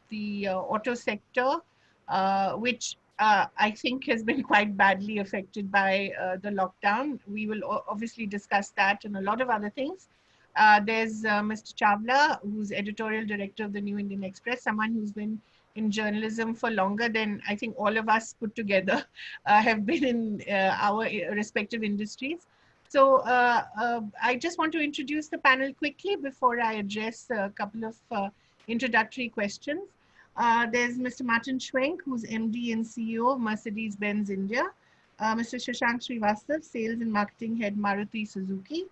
the auto sector, which I think has been quite badly affected by the lockdown. We will obviously discuss that and a lot of other things. There's Mr. Chawla, who's editorial director of the New Indian Express, someone who's been in journalism for longer than I think all of us put together have been in our respective industries. So I just want to introduce the panel quickly before I address a couple of introductory questions. There's Mr. Martin Schwenk, who's MD and CEO of Mercedes Benz India, Mr. Shashank Srivastava, Sales and Marketing Head, Maruti Suzuki,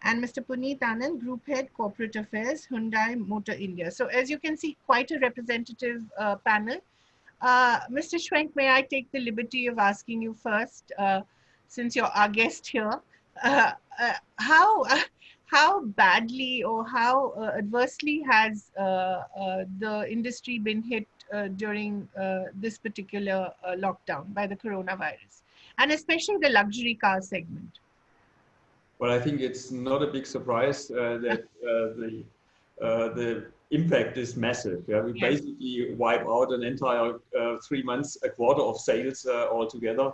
and Mr. Puneet Anand, Group Head, Corporate Affairs, Hyundai Motor India. So as you can see, quite a representative panel. Mr. Schwenk, may I take the liberty of asking you first, since you're our guest here, uh, uh, how how badly or how adversely has the industry been hit during this particular lockdown by the coronavirus, and especially the luxury car segment? Well, I think it's not a big surprise that the impact is massive. Yeah, we Yes. basically wipe out an entire 3 months, a quarter of sales altogether.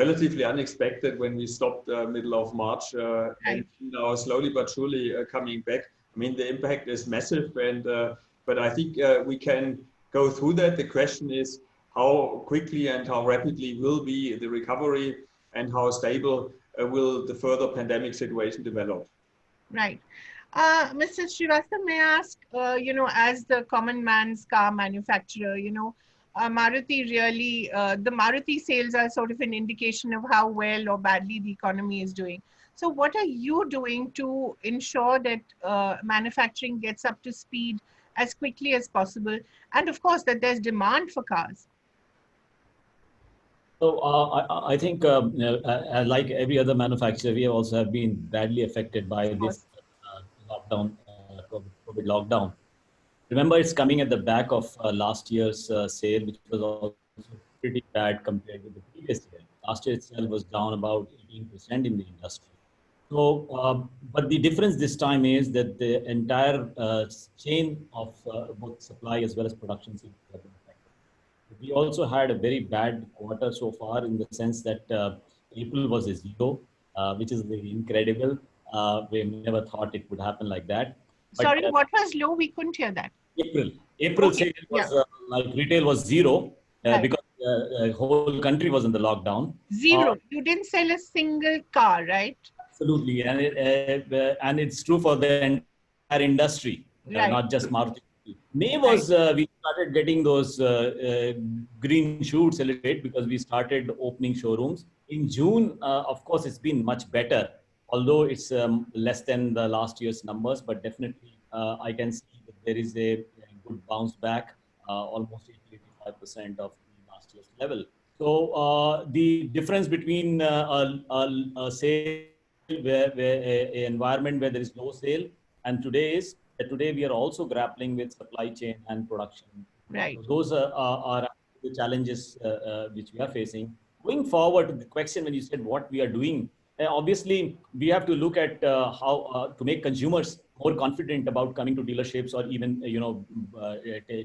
Relatively unexpected when we stopped middle of March, and now slowly but surely coming back. I mean, the impact is massive, and but I think we can go through that. The question is how quickly and how rapidly will be the recovery, and how stable will the further pandemic situation develop. Right. Mr. Srivastava, may I ask, as the common man's car manufacturer, Maruti really, the Maruti sales are sort of an indication of how well or badly the economy is doing. So what are you doing to ensure that manufacturing gets up to speed as quickly as possible? And of course, that there's demand for cars. So I think, like every other manufacturer, we also have been badly affected by this lockdown, COVID lockdown. Remember, it's coming at the back of last year's sale, which was also pretty bad compared with the previous year. Last year itself was down about 18% in the industry. So, but the difference this time is that the entire chain of both supply as well as production seems to have been affected. We also had a very bad quarter so far in the sense that April was a zero, which is really incredible. We never thought it would happen like that. But, Sorry, what was low? We couldn't hear that. April Okay. sale was like retail was zero because the whole country was in the lockdown. Zero. You didn't sell a single car, right? Absolutely, and it's true for the entire industry, not just Maruti. May was we started getting those green shoots a little bit because we started opening showrooms. In June, of course, it's been much better, although it's less than the last year's numbers, but definitely I can see that there is a good bounce back, almost 80-85% of the last year's level. So the difference between a sale where an environment where there is no sale and today is that today we are also grappling with supply chain and production. Right. So those are the challenges which we are facing. Going forward to the question when you said what we are doing, obviously we have to look at how to make consumers more confident about coming to dealerships or even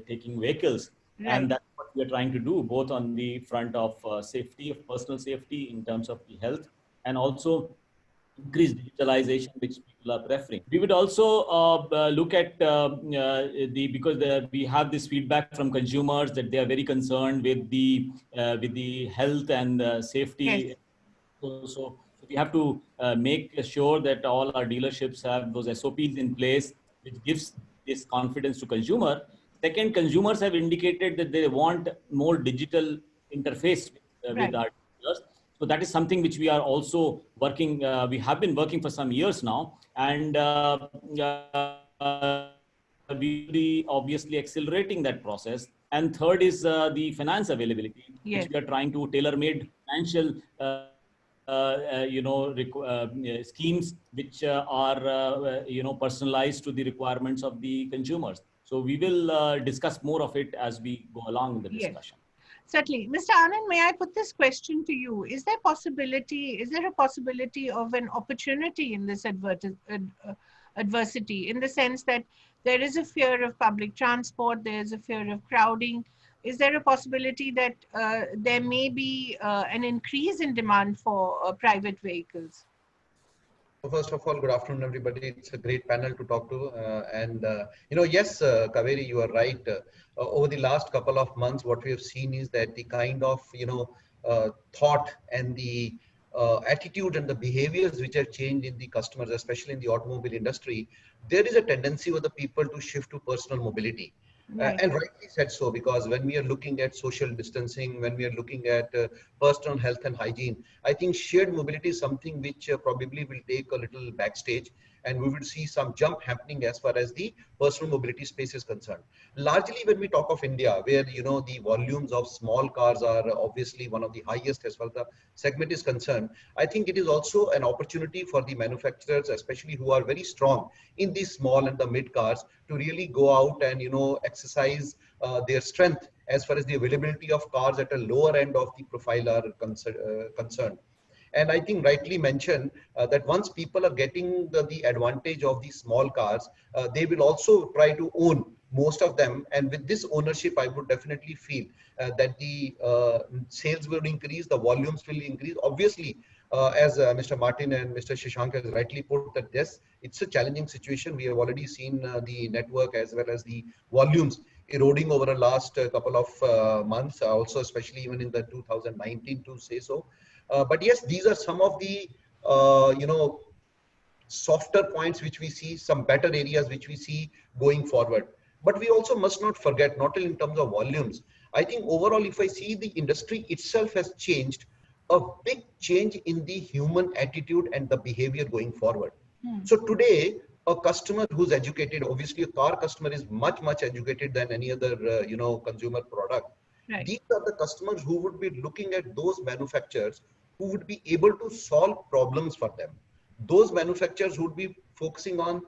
taking vehicles. Right. And that's what we are trying to do, both on the front of safety, of personal safety in terms of the health, and also increased digitalization, which people are preferring. We would also look at because we have this feedback from consumers that they are very concerned with the health and safety. Yes. So we have to make sure that all our dealerships have those SOPs in place, which gives this confidence to consumer. Second, consumers have indicated that they want more digital interface with our dealers. So that is something which we are also working. We have been working for some years now, and we obviously accelerating that process. And third is the finance availability, which we are trying to tailor-made financial schemes which are personalized to the requirements of the consumers. So we will discuss more of it as we go along in the discussion. Yes. Certainly. Mr. Anand, may I put this question to you? Is there a possibility of an opportunity in this adversity, in the sense that There is a fear of public transport. There is a fear of crowding. Is there a possibility that there may be an increase in demand for private vehicles? So first of all, good afternoon, everybody. It's a great panel to talk to. Yes, Kaveri, you are right. Over the last couple of months, what we have seen is that the kind of, thought and the attitude and the behaviors which have changed in the customers, especially in the automobile industry, there is a tendency of the people to shift to personal mobility. Right. And rightly said so, because when we are looking at social distancing, when we are looking at personal health and hygiene, I think shared mobility is something which probably will take a little backstage, and we will see some jump happening as far as the personal mobility space is concerned. Largely, when we talk of India, where the volumes of small cars are obviously one of the highest as far as the segment is concerned, I think it is also an opportunity for the manufacturers, especially who are very strong in these small and the mid cars, to really go out and exercise their strength as far as the availability of cars at a lower end of the profile are concerned. And I think rightly mentioned that once people are getting the advantage of these small cars, they will also try to own most of them. And with this ownership, I would definitely feel that the sales will increase, the volumes will increase. Obviously, as Mr. Martin and Mr. Shashank has rightly put that yes, it's a challenging situation. We have already seen the network as well as the volumes eroding over the last couple of months, also especially even in the 2019 to say so. But yes, these are some of the softer points which we see, some better areas which we see going forward. But we also must not forget, not only in terms of volumes, I think overall, if I see the industry itself has changed, a big change in the human attitude and the behavior going forward. So today, a customer who's educated, obviously a car customer is much, much educated than any other, consumer product. Right. These are the customers who would be looking at those manufacturers who would be able to solve problems for them. Those manufacturers who would be focusing on,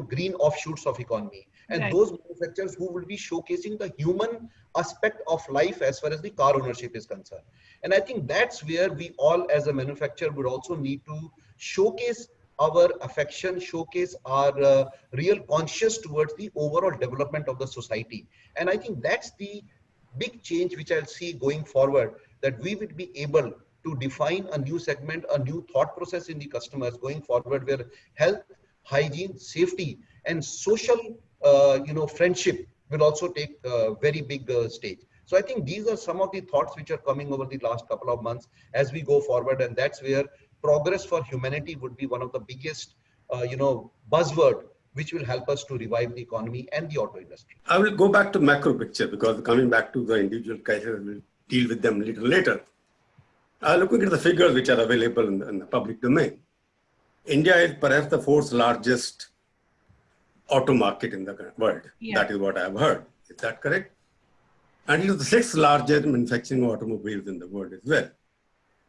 green offshoots of economy, and Right. those manufacturers who will be showcasing the human aspect of life as far as the car ownership is concerned. And I think that's where we all as a manufacturer would also need to showcase our affection, showcase our real conscious towards the overall development of the society. And I think that's the big change which I'll see going forward, that we will be able to define a new segment, a new thought process in the customers going forward, where health, hygiene, safety, and social, friendship will also take a very big stage. So I think these are some of the thoughts which are coming over the last couple of months as we go forward, and that's where progress for humanity would be one of the biggest, buzzword which will help us to revive the economy and the auto industry. I will go back to macro picture, because coming back to the individual cases, we'll deal with them a little later. Looking at the figures which are available in the public domain, India is perhaps the fourth largest auto market in the world. Yeah. That is what I have heard. Is that correct? And it is the sixth largest manufacturing automobiles in the world as well.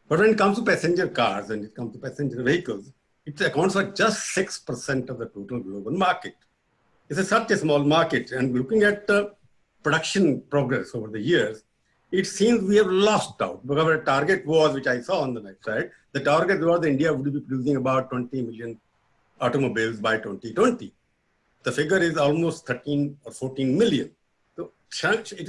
But when it comes to passenger cars and it comes to passenger vehicles, it accounts for just 6% of the total global market. It's such a small market. And looking at production progress over the years, it seems we have lost out. Because our target was, which I saw on the website, the target was that India would be producing about 20 million automobiles by 2020. The figure is almost 13 or 14 million. So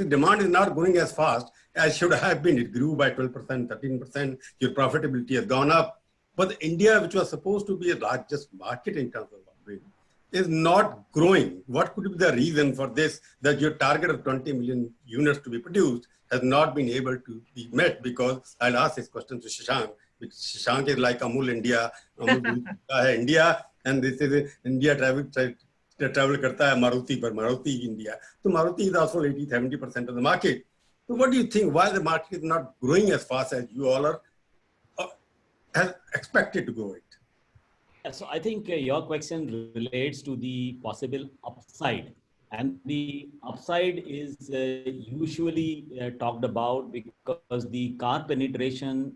demand is not growing as fast as should have been. It grew by 12%, 13%. Your profitability has gone up. But India, which was supposed to be the largest market in terms of automobile, is not growing. What could be the reason for this, that your target of 20 million units to be produced has not been able to be met? Because I'll ask this question to Shashank. Shashank is like Amul India, Amul India, and this is India travel karta hai Maruti, but Maruti India. So Maruti is also 80-70% of the market. So what do you think? Why the market is not growing as fast as you all are expected to grow it? Yeah, so I think your question relates to the possible upside, and the upside is usually talked about because the car penetration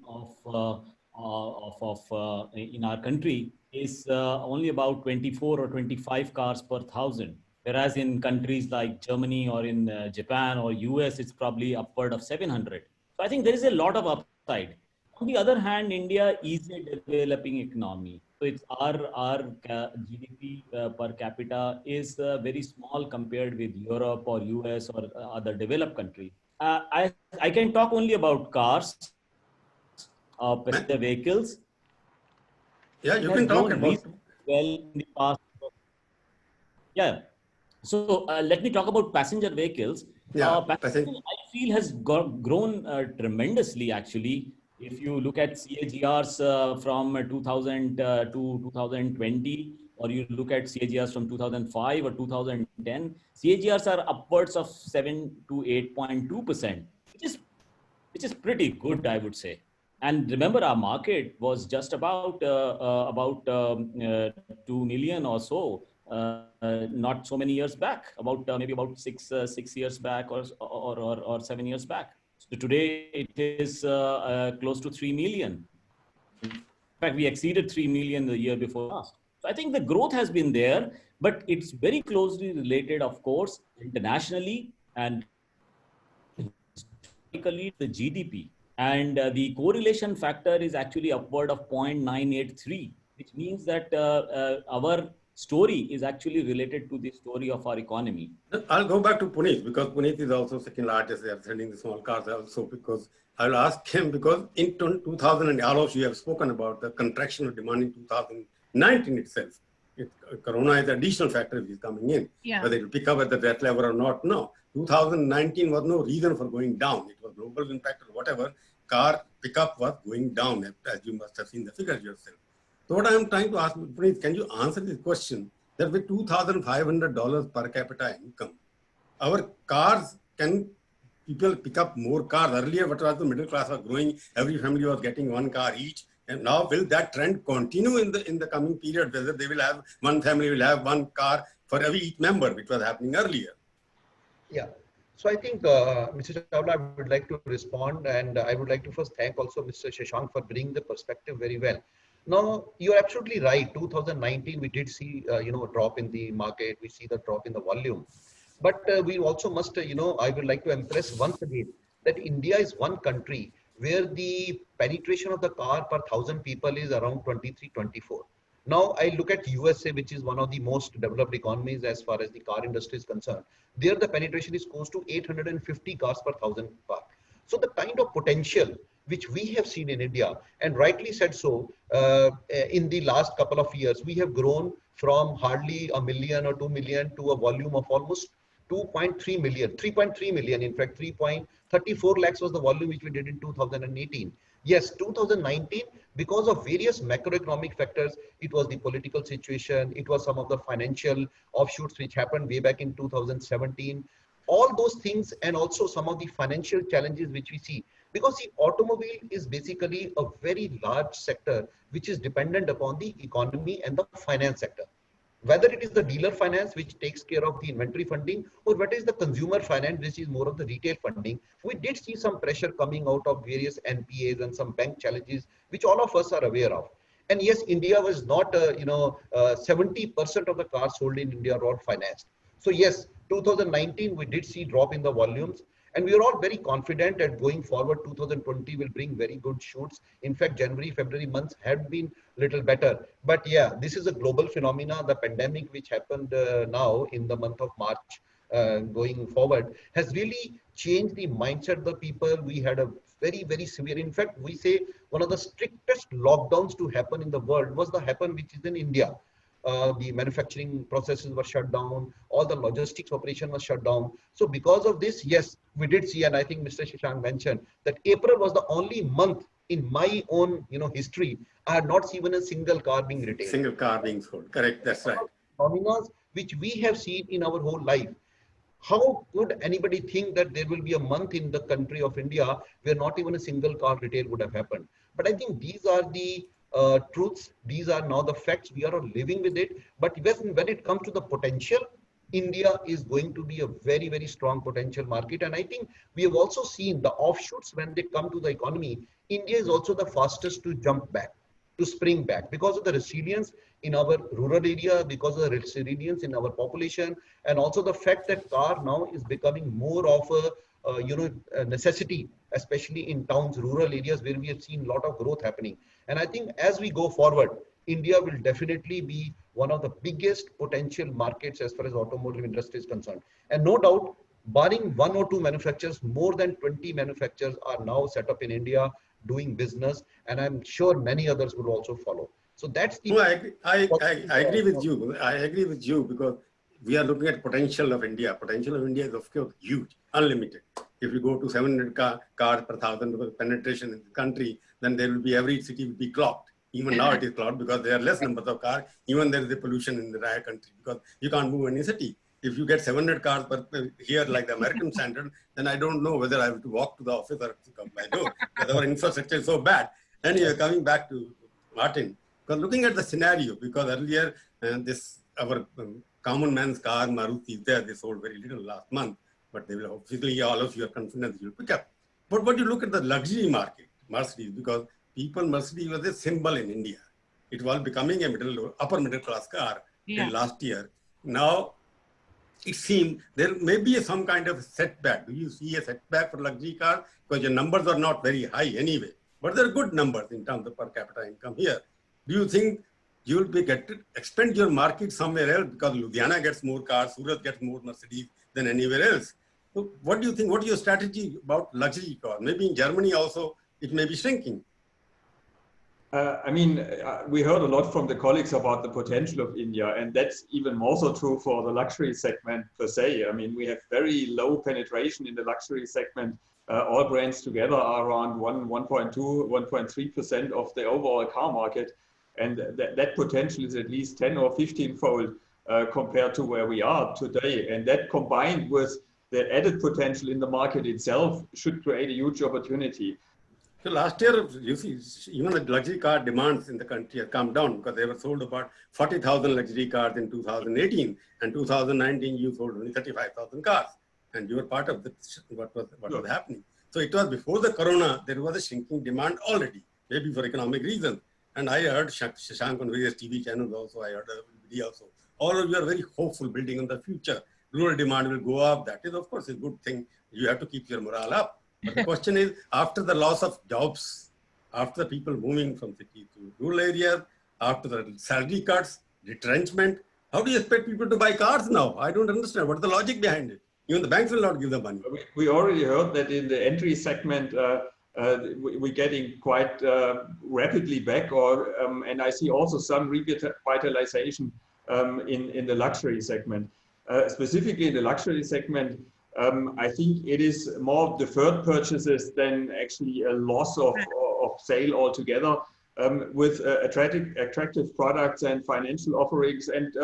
in our country is only about 24 or 25 cars per thousand, whereas in countries like Germany or in Japan or US, it's probably upward of 700. So I think there is a lot of upside. On the other hand, India is a developing economy. So it's our GDP per capita is very small compared with Europe or US or other developed countries. I can talk only about cars, passenger vehicles. Yeah, It you has can talk grown about. reasonably well in the past. Yeah. So let me talk about passenger vehicles. Yeah, Passenger, I feel, has grown tremendously, actually. If you look at CAGRs from 2000 to 2020, or you look at CAGRs from 2005 or 2010, CAGRs are upwards of 7 to 8.2%, which is pretty good, I would say. And remember, our market was just about 2 million or so, not so many years back, maybe about 6 years back or 7 years back. So today it is close to 3 million. In fact, we exceeded 3 million the year before last. So I think the growth has been there, but it's very closely related, of course, internationally and historically the GDP. And the correlation factor is actually upward of 0.983, which means that our story is actually related to the story of our economy. I'll go back to Puneet because Puneet is also second largest. They are sending the small cars also because I'll ask him because in 2000 and all of you have spoken about the contraction of demand in 2019 itself. Corona is an additional factor which is coming in. Yeah. Whether it will pick up at that level or not, no. 2019 was no reason for going down. It was global impact or whatever. Car pickup was going down, as you must have seen the figures yourself. So what I am trying to ask, Puneet, can you answer this question? That with $2,500 per capita income, our cars, can people pick up more cars? Earlier, what was the middle class was growing, every family was getting one car each. And now will that trend continue in the coming period, whether they will have, one family will have one car for every each member, which was happening earlier? Yeah. So I think, Mr. Chawla, I would like to respond, and I would like to first thank also Mr. Shashank for bringing the perspective very well. Now, you're absolutely right. 2019, we did see, a drop in the market. We see the drop in the volume. But we also must, I would like to impress once again that India is one country where the penetration of the car per 1,000 people is around 23, 24. Now I look at USA, which is one of the most developed economies as far as the car industry is concerned. There the penetration is close to 850 cars per 1,000 car. So the kind of potential which we have seen in India, and rightly said so, in the last couple of years, we have grown from hardly a million or 2 million to a volume of almost 2.3 million, 3.3 million. In fact, 3.34 lakhs was the volume which we did in 2018. Yes, 2019, because of various macroeconomic factors, it was the political situation, it was some of the financial offshoots which happened way back in 2017. All those things, and also some of the financial challenges which we see, because the automobile is basically a very large sector which is dependent upon the economy and the finance sector. Whether it is the dealer finance, which takes care of the inventory funding, or what is the consumer finance, which is more of the retail funding, we did see some pressure coming out of various NPAs and some bank challenges, which all of us are aware of. And yes, India was not, 70% of the cars sold in India are all financed. So yes, 2019, we did see drop in the volumes. And we are all very confident that going forward, 2020 will bring very good shoots. In fact, January, February months had been little better. But yeah, this is a global phenomena. The pandemic which happened now in the month of March going forward has really changed the mindset of the people. We had a very, very severe, in fact, we say one of the strictest lockdowns to happen in the world was the happen which is in India. The manufacturing processes were shut down, all the logistics operation was shut down. So because of this, yes, we did see, and I think Mr. Shashank mentioned that April was the only month in my own, history, I had not seen even a single car being retailed. Single car being sold, correct, that's right. Phenomena which we have seen in our whole life. How could anybody think that there will be a month in the country of India where not even a single car retail would have happened? But I think these are the truths. These are now the facts. We are living with it. But when it comes to the potential, India is going to be a very, very strong potential market. And I think we have also seen the offshoots when they come to the economy. India is also the fastest to jump back, to spring back because of the resilience in our rural area, because of the resilience in our population, and also the fact that car now is becoming more of a necessity, especially in towns, rural areas where we have seen a lot of growth happening. And I think as we go forward, India will definitely be one of the biggest potential markets as far as automotive industry is concerned. And no doubt, barring one or two manufacturers, more than 20 manufacturers are now set up in India doing business, and I'm sure many others will also follow. So that's the. No, I agree with you. I agree with you because we are looking at potential of India. Potential of India is of course huge, unlimited. If you go to 700 cars per thousand because penetration in the country, then there will be every city will be clocked. Even now it is clocked because there are less numbers of cars. Even there is a pollution in the entire country because you can't move any city. If you get 700 cars per here like the American standard, then I don't know whether I have to walk to the office or to come by door because our infrastructure is so bad. Anyway, coming back to Martin. Because looking at the scenario, because earlier our common man's car, Maruti, they sold very little last month, but they will obviously all of you are confident you'll pick up. But when you look at the luxury market, Mercedes, because Mercedes was a symbol in India. It was becoming a upper middle class car till last year. Now, it seems there may be some kind of setback. Do you see a setback for luxury cars? Because your numbers are not very high anyway, but they're good numbers in terms of per capita income here. Do you think you will get to expand your market somewhere else because Ludhiana gets more cars, Surat gets more Mercedes than anywhere else? So what do you think? What is your strategy about luxury cars? Maybe in Germany also it may be shrinking. We heard a lot from the colleagues about the potential of India, and that's even more so true for the luxury segment per se. I mean, we have very low penetration in the luxury segment. All brands together are around 1.2, 1.3% of the overall car market. And that potential is at least 10 or 15-fold compared to where we are today. And that combined with the added potential in the market itself should create a huge opportunity. So last year, you see, even the luxury car demands in the country have come down because they were sold about 40,000 luxury cars in 2018. And 2019, you sold only 35,000 cars. And you were part of what was happening. So it was before the corona, there was a shrinking demand already, maybe for economic reasons. And I heard Shashank on various TV channels also, I heard everybody also. All of you are very hopeful building on the future. Rural demand will go up. That is, of course, a good thing. You have to keep your morale up. But the question is, after the loss of jobs, after the people moving from city to rural areas, after the salary cuts, retrenchment, how do you expect people to buy cars now? I don't understand. What's the logic behind it? Even the banks will not give the money. We already heard that in the entry segment, we're getting quite rapidly back, and I see also some revitalization in the luxury segment. Specifically in the luxury segment, I think it is more deferred purchases than actually a loss of sale altogether, with attractive products and financial offerings, and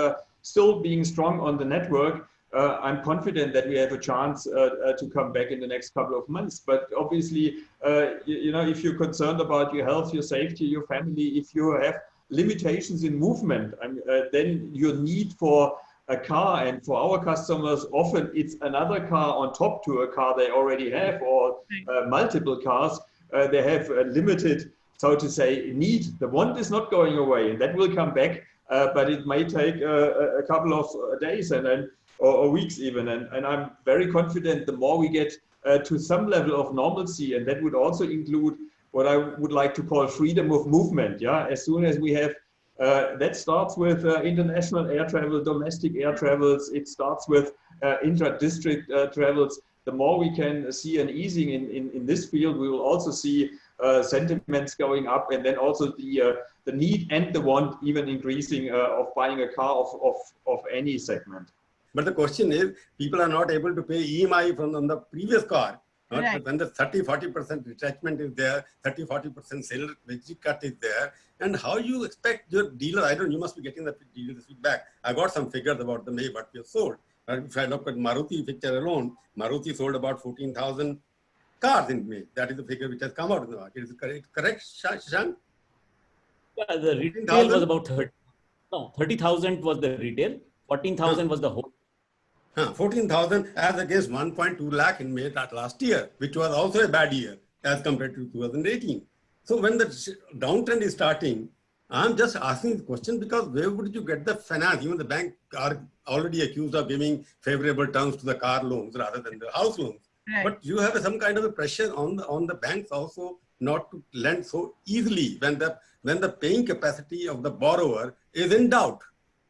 still being strong on the network. I'm confident that we have a chance to come back in the next couple of months. But obviously, if you're concerned about your health, your safety, your family, if you have limitations in movement, then your need for a car, and for our customers, often it's another car on top to a car they already have, or multiple cars. They have a limited, so to say, need. The want is not going away, and that will come back, but it may take a couple of days or weeks even. And I'm very confident the more we get to some level of normalcy, and that would also include what I would like to call freedom of movement. Yeah, as soon as we have that starts with international air travel, domestic air travels. It starts with intra-district travels. The more we can see an easing in this field, we will also see sentiments going up, and then also the need and the want even increasing of buying a car of any segment. But the question is, people are not able to pay EMI on the previous car. Right. When the 30-40% retrenchment is there, 30-40% sale cut is there, and how you expect your dealer? You must be getting the dealer's feedback. I got some figures about the May what we have sold. If I look at Maruti picture alone, Maruti sold about 14,000 cars in May. That is the figure which has come out in the market. Is it correct, Shashank? Yeah, the retail was about 30,000 was the retail. 14,000 was the whole. 14,000 as against 1.2 lakh in May last year, which was also a bad year as compared to 2018. So when the downtrend is starting, I'm just asking the question because where would you get the finance? Even the bank are already accused of giving favorable terms to the car loans rather than the house loans. Right. But you have some kind of a pressure on the banks also not to lend so easily when the paying capacity of the borrower is in doubt.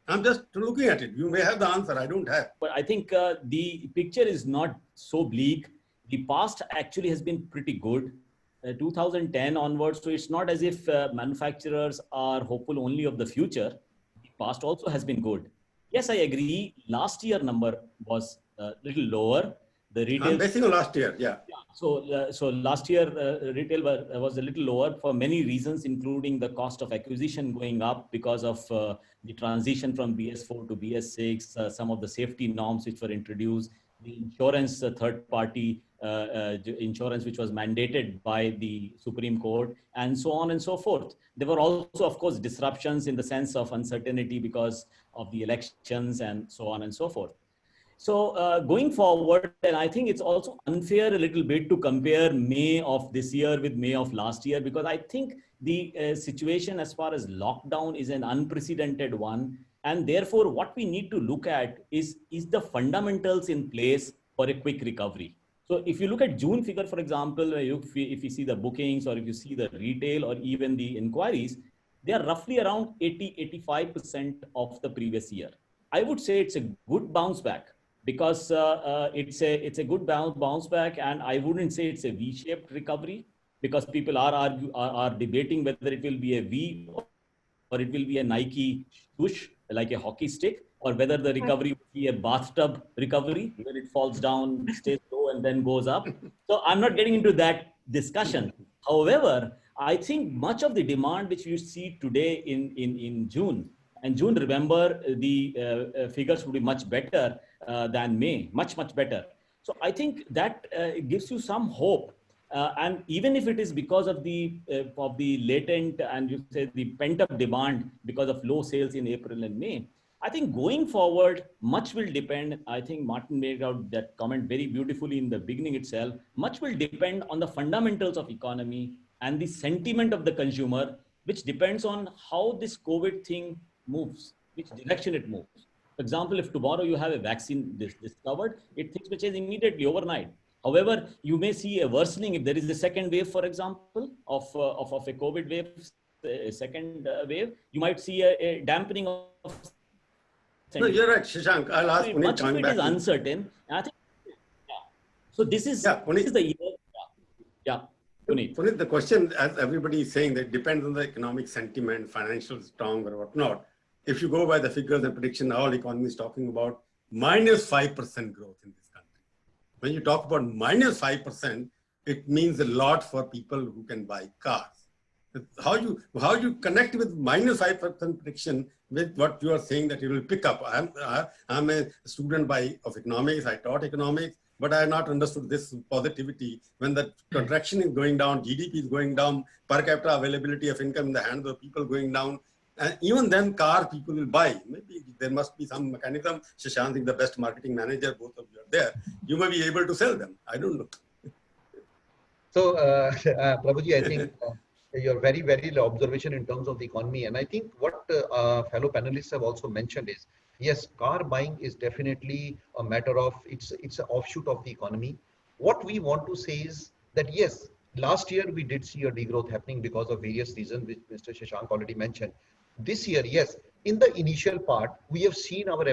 I'm just looking at it. You may have the answer. I don't have. But I think the picture is not so bleak. The past actually has been pretty good. 2010 onwards, so it's not as if manufacturers are hopeful only of the future. The past also has been good. Yes, I agree. Last year number was a little lower. The retail. I'm basing on last year, yeah. So last year retail was a little lower for many reasons, including the cost of acquisition going up because of the transition from BS4 to BS6, some of the safety norms which were introduced, the insurance third party insurance which was mandated by the Supreme Court, and so on and so forth. There were also, of course, disruptions in the sense of uncertainty because of the elections and so on and so forth. So going forward, and I think it's also unfair a little bit to compare May of this year with May of last year, because I think the situation as far as lockdown is an unprecedented one. And therefore, what we need to look at is the fundamentals in place for a quick recovery. So if you look at June figure, for example, if you see the bookings or if you see the retail or even the inquiries, they are roughly around 80-85% of the previous year. I would say it's a good bounce back, because it's a good bounce back, and I wouldn't say it's a V-shaped recovery, because people are debating whether it will be a V or it will be a Nike swoosh like a hockey stick, or whether the recovery will be a bathtub recovery where it falls down, stays low, and then goes up. So I'm not getting into that discussion. However, I think much of the demand which you see today in June, and June, remember, the figures will be much better than May, much better. So I think that gives you some hope, and even if it is because of the latent and you say the pent-up demand because of low sales in April and May, I think going forward, much will depend. I think Martin made out that comment very beautifully in the beginning itself. Much will depend on the fundamentals of economy and the sentiment of the consumer, which depends on how this COVID thing moves, which direction it moves. For example, if tomorrow you have a vaccine discovered, things may change immediately overnight. However, you may see a worsening if there is a second wave, for example, of a COVID wave, a second wave. You might see a dampening of. No, you're right, Shashank. I'll ask Puneet. Much of it is uncertain. I think, yeah. So this is the year. Yeah. Puneet, the question, as everybody is saying, that depends on the economic sentiment, financial strong or whatnot. If you go by the figures and prediction, all economists talking about -5% growth in this country. When you talk about -5%, it means a lot for people who can buy cars. How you connect with -5% prediction with what you are saying that it will pick up? I'm a student of economics. I taught economics. But I have not understood this positivity. When the contraction is going down, GDP is going down, per capita availability of income in the hands of people going down, and even then car people will buy. Maybe there must be some mechanism. Shashank is the best marketing manager, both of you are there. You may be able to sell them. I don't know. So, Prabhuji, I think your very observation in terms of the economy. And I think what fellow panelists have also mentioned is, yes, car buying is definitely a matter of, it's an offshoot of the economy. What we want to say is that, yes, last year we did see a degrowth happening because of various reasons, which Mr. Shashank already mentioned. This year, yes, in the initial part, we have seen our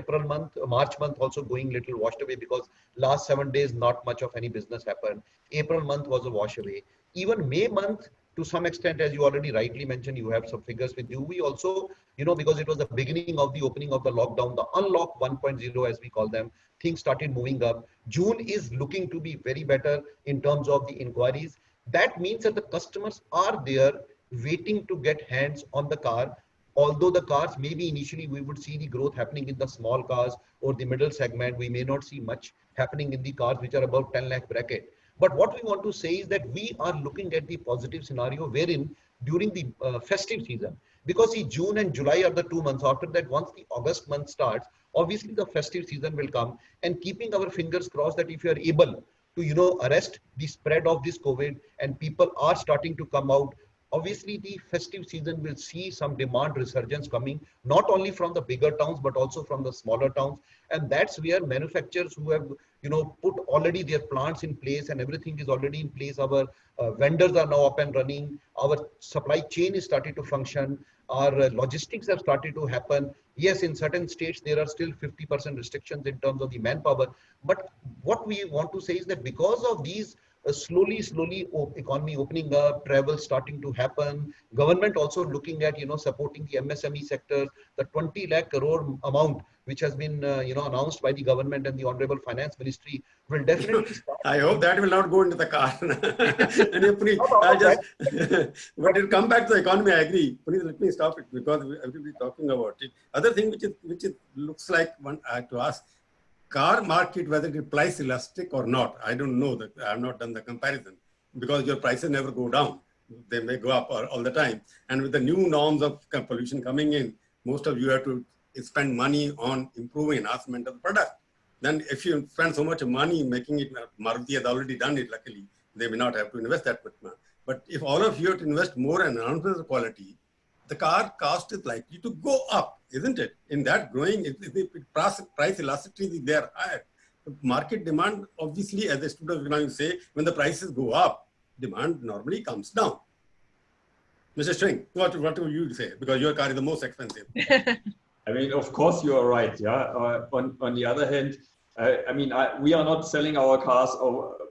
March month also going little washed away, because last 7 days, not much of any business happened. April month was a wash away. Even May month, to some extent, as you already rightly mentioned, you have some figures with you. We also, because it was the beginning of the opening of the lockdown, the unlock 1.0, as we call them, things started moving up. June is looking to be very better in terms of the inquiries. That means that the customers are there waiting to get hands on the car. Although the cars, maybe initially we would see the growth happening in the small cars or the middle segment, we may not see much happening in the cars which are above 10 lakh bracket. But what we want to say is that we are looking at the positive scenario wherein during the festive season, because see, June and July are the 2 months. After that, once the August month starts, obviously the festive season will come, and keeping our fingers crossed that if you are able to, arrest the spread of this COVID and people are starting to come out obviously the festive season will see some demand resurgence coming, not only from the bigger towns, but also from the smaller towns. And that's where manufacturers who have, put already their plants in place and everything is already in place. Our vendors are now up and running. Our supply chain is starting to function. Our logistics have started to happen. Yes, in certain states, there are still 50% restrictions in terms of the manpower. But what we want to say is that because of these slowly economy opening up, travel starting to happen, government also looking at, supporting the MSME sector, the 20 lakh crore amount, which has been, announced by the government and the Honorable Finance Ministry will definitely start. I hope that will not go into the car. And Puneet, Not all I of just, that. but it come back to the economy, I agree. Puneet, let me stop it because everybody talking about it. Other thing which is looks like one I have to ask, car market, whether it is price elastic or not, I don't know that. I have not done the comparison because your prices never go down. They may go up all the time. And with the new norms of pollution coming in, most of you have to spend money on improving enhancement of the product. Then if you spend so much money making it, Maruti has already done it, luckily, they may not have to invest that much money. But if all of you have to invest more in enhancement of quality, the car cost is likely to go up, isn't it? In that growing, price elasticity is there higher. The market demand, obviously, as a student of economics say, when the prices go up, demand normally comes down. Mr. String, what do you say? Because your car is the most expensive. I mean, of course, you are right. Yeah. On the other hand, we are not selling our cars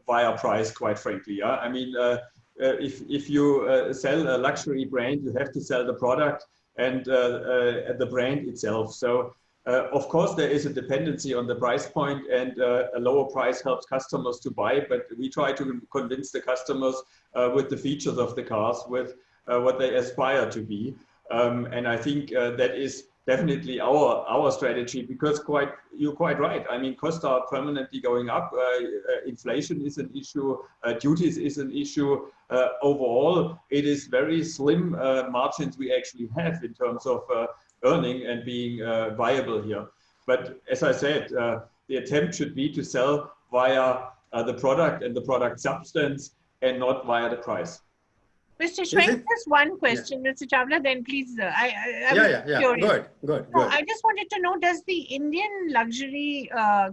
via price, quite frankly. Yeah. I mean, if you sell a luxury brand, you have to sell the product and the brand itself. So, of course, there is a dependency on the price point, and a lower price helps customers to buy. But we try to convince the customers with the features of the cars, with what they aspire to be. And I think that is definitely our strategy, because you're quite right. I mean, costs are permanently going up. Inflation is an issue. Duties is an issue. Overall, it is very slim margins we actually have in terms of earning and being viable here. But as I said, the attempt should be to sell via the product and the product substance and not via the price. Mr. Schwenk, just one question, Mr. Chawla, then please. Yeah. Good. I just wanted to know, does the Indian luxury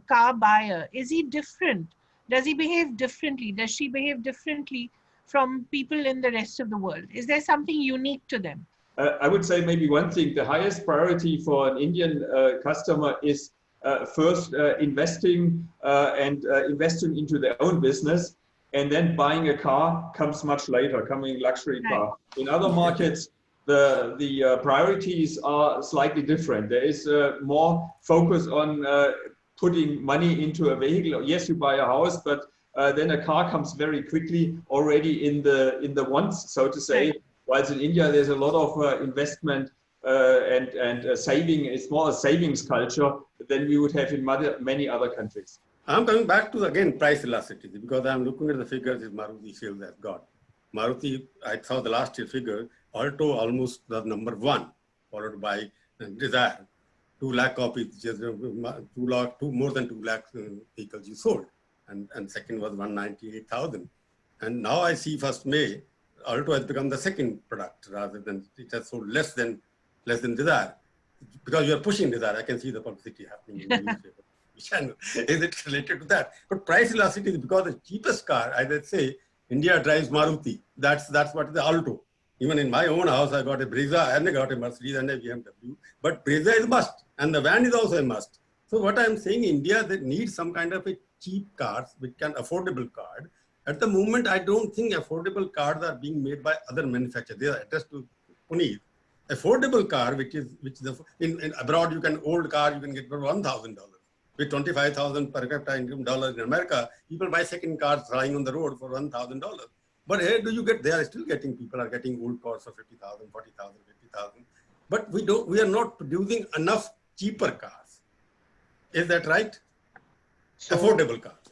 car buyer, is he different? Does he behave differently? Does she behave differently from people in the rest of the world? Is there something unique to them? I would say maybe one thing. The highest priority for an Indian customer is first investing investing into their own business. And then buying a car comes much later, coming luxury car. In other markets, the priorities are slightly different. There is more focus on putting money into a vehicle. Yes, you buy a house, but then a car comes very quickly already in the wants, so to say. Whilst in India, there's a lot of investment and saving. It's more a savings culture than we would have in many other countries. I'm coming back to, again, price elasticity, because I'm looking at the figures that Maruti sales has got. Maruti, I saw the last year figure, Alto almost was number 1, followed by Desire. 2 lakh copies, just more than 2 lakh vehicles you sold. And second was 198,000. And now I see 1st May, Alto has become the second product, rather than it has sold less than Desire. Because you are pushing Desire, I can see the publicity happening in the newspaper. Channel. Is it related to that? But price elasticity is because the cheapest car, I would say, India drives Maruti. That's what is the Alto. Even in my own house, I got a Brezza and I got a Mercedes and a BMW. But Brezza is a must, and the van is also a must. So what I'm saying, India, they need some kind of a cheap cars, which can affordable car. At the moment, I don't think affordable cars are being made by other manufacturers. They are addressed to Puneet. Affordable car, which is in abroad, you can old car you can get for $1,000. With 25,000 per capita income dollars in America, people buy second cars flying on the road for $1,000. But here they are still getting, people are getting old cars for 50,000, 40,000, 50,000. But we are not producing enough cheaper cars. Is that right? So, affordable cars.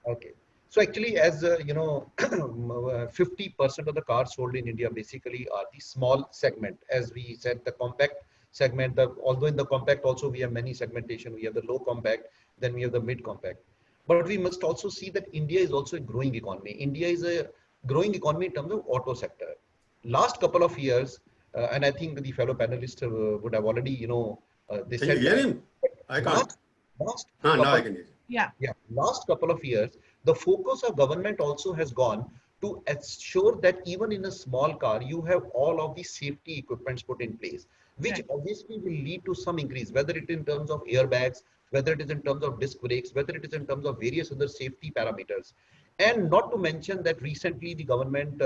Okay. So actually, as 50% of the cars sold in India basically are the small segment. As we said, the compact segment, although in the compact also we have many segmentation. We have the low compact, then we have the mid compact. But we must also see that India is also a growing economy. India is a growing economy in terms of auto sector. last couple of years, and I think the fellow panelists would have already, they Can you said hear that him? I can't. last Now I couple, can hear you. Yeah. yeah, last couple of years, the focus of government also has gone to ensure that even in a small car, you have all of the safety equipments put in place, which Right. obviously will lead to some increase, whether it in terms of airbags, whether it is in terms of disc brakes, whether it is in terms of various other safety parameters. And not to mention that recently the government,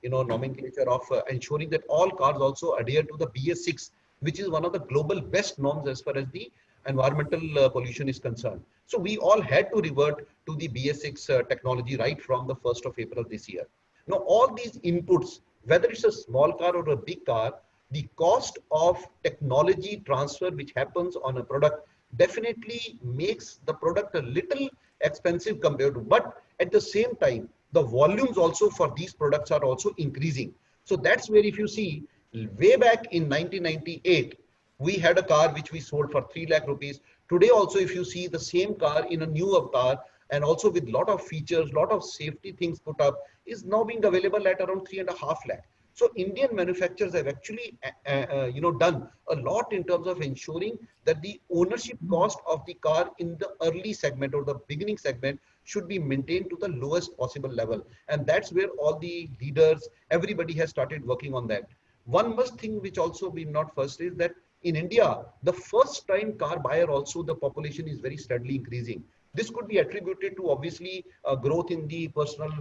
nomenclature of ensuring that all cars also adhere to the BS6, which is one of the global best norms as far as the environmental pollution is concerned. So we all had to revert to the BS6 technology right from the 1st of April this year. Now, all these inputs, whether it's a small car or a big car, the cost of technology transfer which happens on a product definitely makes the product a little expensive compared to, but at the same time, the volumes also for these products are also increasing. So that's where if you see way back in 1998, we had a car which we sold for 3 lakh rupees. Today also, if you see the same car in a newer car and also with lot of features, lot of safety things put up, is now being available at around 3.5 lakh. So Indian manufacturers have actually, done a lot in terms of ensuring that the ownership cost of the car in the early segment or the beginning segment should be maintained to the lowest possible level. And that's where all the leaders, everybody has started working on that. One must thing which also we not first is that in India, the first time car buyer also the population is very steadily increasing. This could be attributed to obviously growth in the personal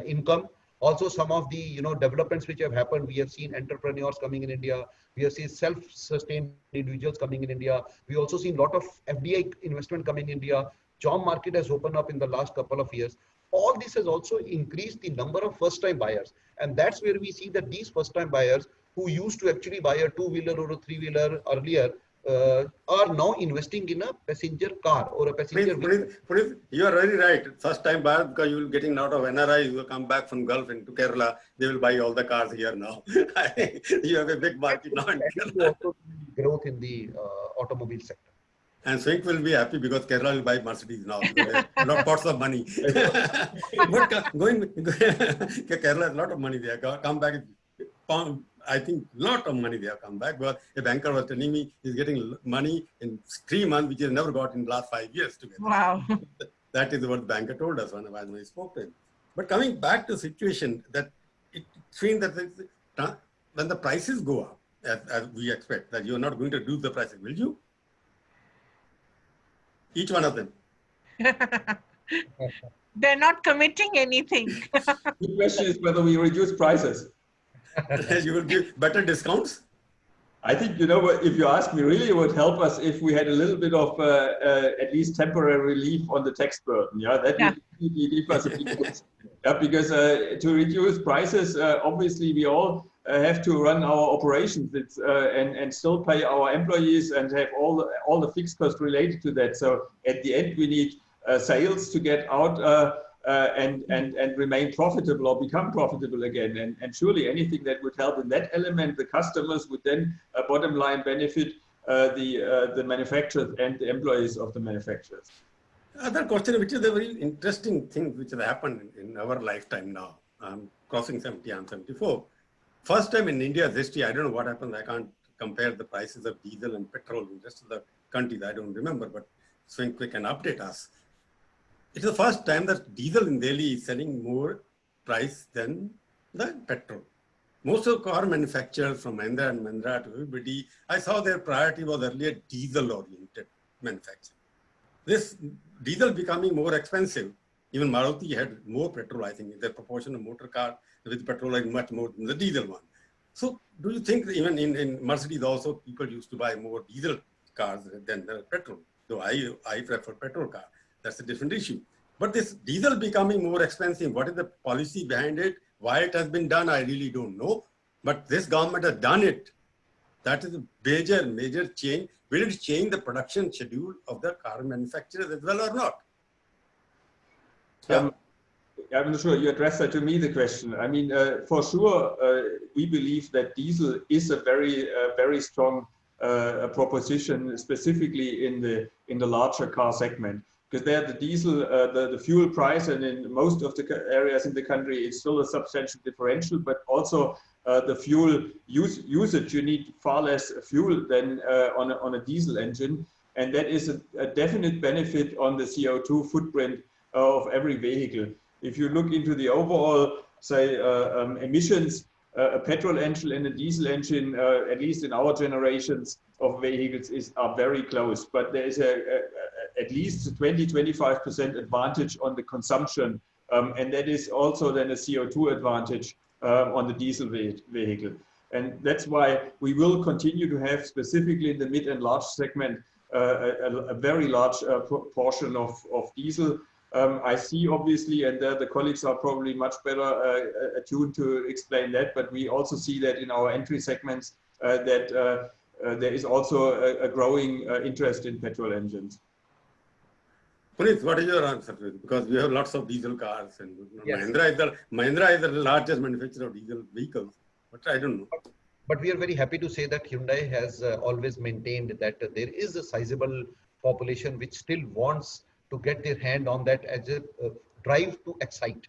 income. Also, some of the developments which have happened. We have seen entrepreneurs coming in India. We have seen self-sustained individuals coming in India. We also seen a lot of FDI investment coming in India. Job market has opened up in the last couple of years. All this has also increased the number of first-time buyers, and that's where we see that these first-time buyers who used to actually buy a two-wheeler or a three-wheeler earlier are now investing in a passenger car or a passenger vehicle. You are very right. First time buyer, because you will getting out of NRI, you will come back from Gulf into Kerala, they will buy all the cars here now. You have a big market now in Kerala. Also growth in the automobile sector. And Swink will be happy because Kerala will buy Mercedes now. Lots of money. But Kerala has a lot of money there. Come back, I think lot of money they have come back. But a banker was telling me he's getting money in 3 months, which he has never got in the last 5 years together. Wow. That is what the banker told us when I spoke to him. But coming back to the situation that it seems that when the prices go up, as we expect, that you're not going to reduce the prices, will you? Each one of them. They're not committing anything. The question is whether we reduce prices. You will give better discounts? I think, if you ask me, really it would help us if we had a little bit of at least temporary relief on the tax burden. Yeah, that would really give us a big boost. Yeah, because to reduce prices, obviously we all have to run our operations and still pay our employees and have all the fixed costs related to that. So at the end, we need sales to get out and remain profitable or become profitable again. And surely anything that would help in that element, the customers would then bottom line benefit the manufacturers and the employees of the manufacturers. Other question, which is a very interesting thing which has happened in our lifetime now. I'm crossing 70, I'm 74. First time in India's history, I don't know what happens. I can't compare the prices of diesel and petrol in the rest of the countries. I don't remember, but Swink can update us. It's the first time that diesel in Delhi is selling more price than the petrol. Most of car manufacturers from Mahindra and Mahindra to everybody, I saw their priority was earlier diesel-oriented manufacturing. This diesel becoming more expensive. Even Maruti had more petrol, I think. The proportion of motor car with petrol is much more than the diesel one. So do you think even in Mercedes also people used to buy more diesel cars than petrol? Though I prefer petrol car. That's a different issue. But this diesel becoming more expensive, what is the policy behind it? Why it has been done, I really don't know. But this government has done it. That is a major change. Will it change the production schedule of the car manufacturers as well or not? I'm not sure you addressed that to me, the question. I mean, for sure, we believe that diesel is a very strong proposition, specifically in the larger car segment. Because there, the diesel, the fuel price, and in most of the areas in the country, it's still a substantial differential. But also, the fuel usage. You need far less fuel than on a diesel engine. And that is a definite benefit on the CO2 footprint of every vehicle. If you look into the overall, say, emissions, a petrol engine and a diesel engine, at least in our generations of vehicles, are very close. But there is at least 20-25% advantage on the consumption, and that is also then a CO2 advantage on the diesel vehicle. And that's why we will continue to have, specifically in the mid and large segment, a very large portion of diesel. I see, obviously, and the colleagues are probably much better attuned to explain that, but we also see that in our entry segments that there is also a growing interest in petrol engines. Puneet, what is your answer to it? Because we have lots of diesel cars, and Yes. Mahindra is the largest manufacturer of diesel vehicles, but I don't know. But we are very happy to say that Hyundai has always maintained that there is a sizable population which still wants to get their hand on that as a drive to excite.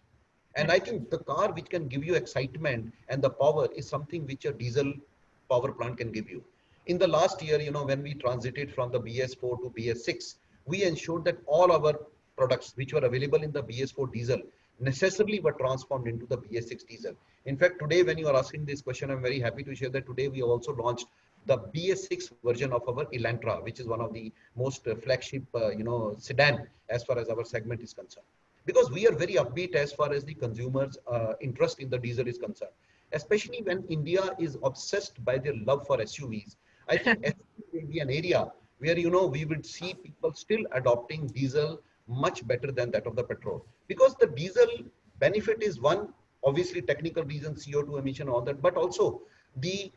And I think the car which can give you excitement and the power is something which a diesel power plant can give you. In the last year, when we transited from the BS4 to BS6, we ensured that all our products which were available in the BS4 diesel necessarily were transformed into the BS6 diesel. In fact, today when you are asking this question, I'm very happy to share that today we have also launched the BS6 version of our Elantra, which is one of the most flagship, sedan as far as our segment is concerned. Because we are very upbeat as far as the consumers' interest in the diesel is concerned, especially when India is obsessed by their love for SUVs. I think SUV will be an area where, we would see people still adopting diesel much better than that of the petrol. Because the diesel benefit is one, obviously technical reasons, CO2 emission, all that, but also the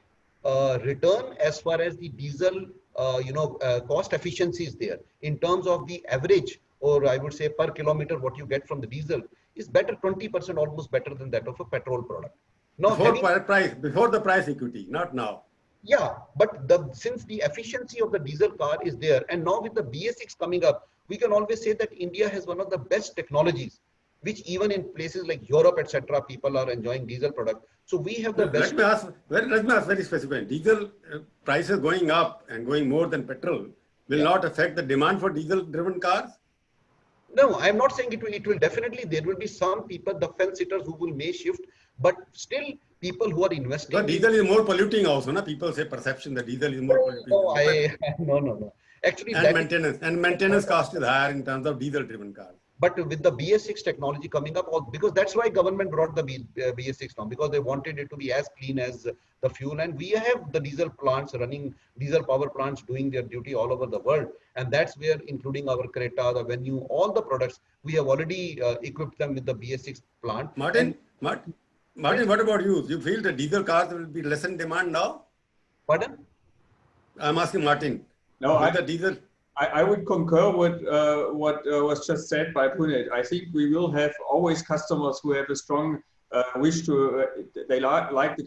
return as far as the diesel, cost efficiency is there in terms of the average, or I would say per kilometer, what you get from the diesel is better, 20% almost better than that of a petrol product. Now, Before the price equity, not now. Yeah, but since the efficiency of the diesel car is there, and now with the BS6 coming up, we can always say that India has one of the best technologies, which even in places like Europe, etc., people are enjoying diesel product. So we have the best. Let me ask very specific. Diesel prices going up and going more than petrol will not affect the demand for diesel-driven cars? No, I'm not saying it will. It will definitely. There will be some people, the fence sitters, who may shift, but still people who are investing. But diesel is more polluting also, na? People say perception that diesel is more polluting. No. Actually, and maintenance cost is higher in terms of diesel-driven cars. But with the BS6 technology coming up, because that's why government brought the BS6 now, because they wanted it to be as clean as the fuel. And we have the diesel plants running, diesel power plants doing their duty all over the world. And that's where, including our Creta, the Venue, all the products, we have already equipped them with the BS6 plant. Martin, what about you? Do you feel the diesel cars will be less in demand now? Pardon? I'm asking Martin. No, I would concur with what was just said by Puneet. I think we will have always customers who have a strong wish to, they like the